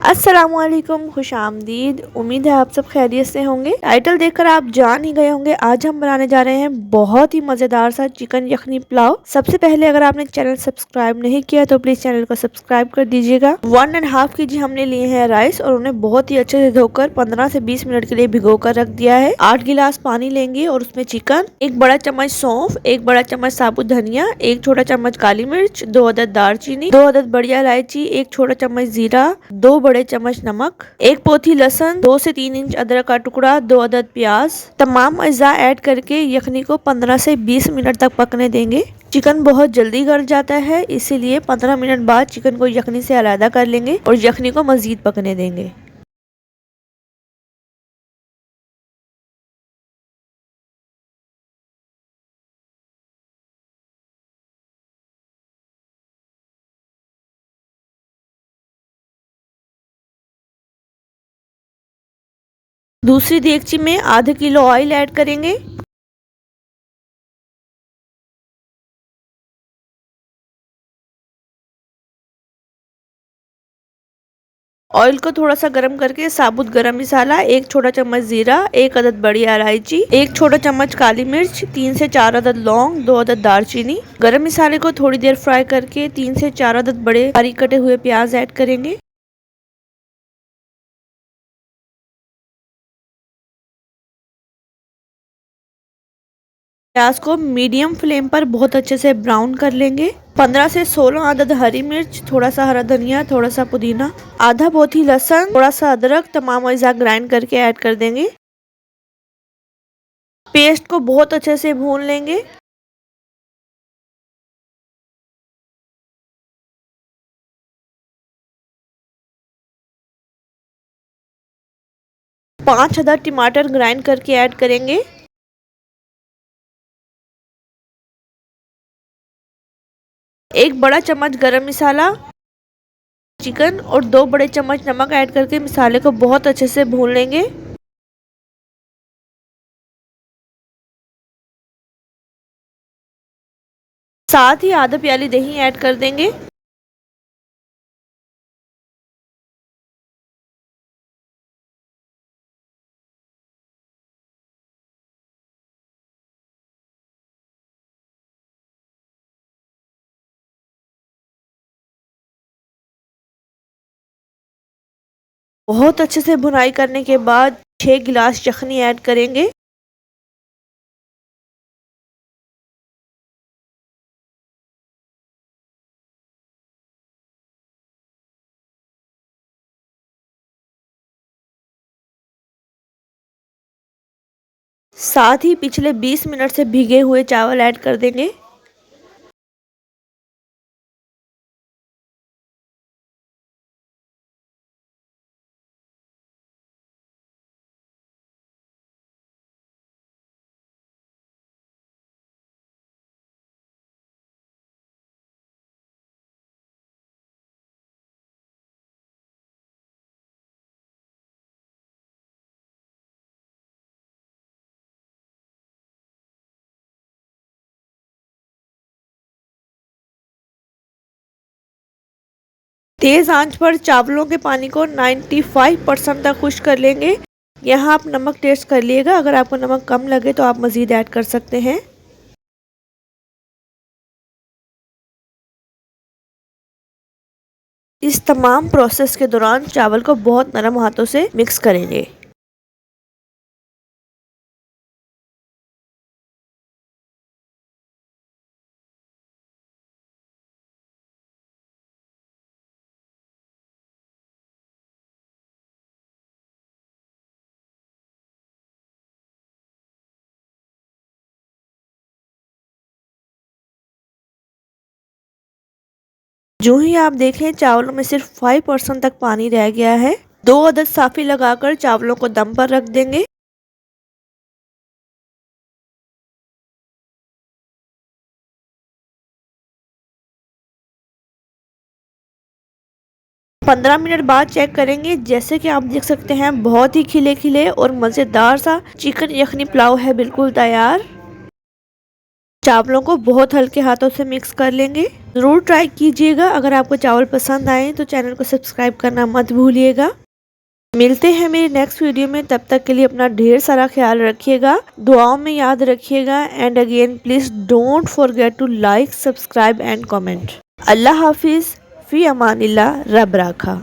अस्सलामुअलैकुम, खुशामदीद। उम्मीद है आप सब खैरियत से होंगे। टाइटल देखकर आप जान ही गए होंगे आज हम बनाने जा रहे हैं बहुत ही मजेदार सा चिकन यखनी पुलाव। सबसे पहले अगर आपने चैनल सब्सक्राइब नहीं किया तो प्लीज चैनल को सब्सक्राइब कर दीजिएगा। 1.5 kg हमने लिए हैं राइस और उन्हें बहुत ही अच्छे से धोकर 15 से 20 मिनट के लिए भिगो कर रख दिया है। 8 गिलास पानी लेंगे और उसमें चिकन, 1 बड़ा चम्मच सौंफ, 1 बड़ा चम्मच साबुत धनिया, 1 छोटा चम्मच काली मिर्च, 2 अदद दालचीनी, 2 अदद बढ़िया इलायची, 1 छोटा चम्मच जीरा, 2 बड़े चम्मच नमक, 1 पोथी लहसुन, 2 से 3 इंच अदरक का टुकड़ा, 2 अदद प्याज। तमाम अज्जा ऐड करके यखनी को 15 से 20 मिनट तक पकने देंगे। चिकन बहुत जल्दी गल जाता है, इसीलिए 15 मिनट बाद चिकन को यखनी से अलग कर लेंगे और यखनी को मजीद पकने देंगे। दूसरी देगची में आधा किलो ऑयल ऐड करेंगे। ऑयल को थोड़ा सा गर्म करके साबुत गरम मसाला, 1 छोटा चम्मच जीरा, 1 अदद बड़ी इलायची, 1 छोटा चम्मच काली मिर्च, 3 से 4 अदद लौंग, 2 अदद दालचीनी। गरम मसाले को थोड़ी देर फ्राई करके 3 से 4 अदद बड़े बारीक कटे हुए प्याज ऐड करेंगे। प्याज को मीडियम फ्लेम पर बहुत अच्छे से ब्राउन कर लेंगे। 15 से 16 अदद हरी मिर्च, थोड़ा सा हरा धनिया, थोड़ा सा पुदीना, आधा पोथी लहसुन, थोड़ा सा अदरक, तमाम अज्जा ग्राइंड करके ऐड कर देंगे। पेस्ट को बहुत अच्छे से भून लेंगे। 5 अदद टमाटर ग्राइंड करके ऐड करेंगे। 1 बड़ा चम्मच गरम मसाला, चिकन और 2 बड़े चम्मच नमक ऐड करके मसाले को बहुत अच्छे से भून लेंगे। साथ ही आधा प्याली दही ऐड कर देंगे। बहुत अच्छे से भुनाई करने के बाद 6 गिलास यखनी ऐड करेंगे। साथ ही पिछले 20 मिनट से भीगे हुए चावल ऐड कर देंगे। तेज आंच पर चावलों के पानी को 95% तक खुश्क कर लेंगे। यहाँ आप नमक टेस्ट कर लिएगा, अगर आपको नमक कम लगे तो आप मज़ीद ऐड कर सकते हैं। इस तमाम प्रोसेस के दौरान चावल को बहुत नरम हाथों से मिक्स करेंगे। जो ही आप देखें चावलों में सिर्फ 5% तक पानी रह गया है, 2 अदद साफी लगाकर चावलों को दम पर रख देंगे। 15 मिनट बाद चेक करेंगे। जैसे कि आप देख सकते हैं बहुत ही खिले खिले और मज़ेदार सा चिकन यखनी पुलाव है बिल्कुल तैयार। चावलों को बहुत हल्के हाथों से मिक्स कर लेंगे। जरूर ट्राई कीजिएगा। अगर आपको चावल पसंद आए तो चैनल को सब्सक्राइब करना मत भूलिएगा। मिलते हैं मेरी नेक्स्ट वीडियो में, तब तक के लिए अपना ढेर सारा ख्याल रखिएगा, दुआओं में याद रखिएगा। And again please don't forget to like, subscribe and comment. Allah हाफिज, फी अमानिल्लाह, रब राखा।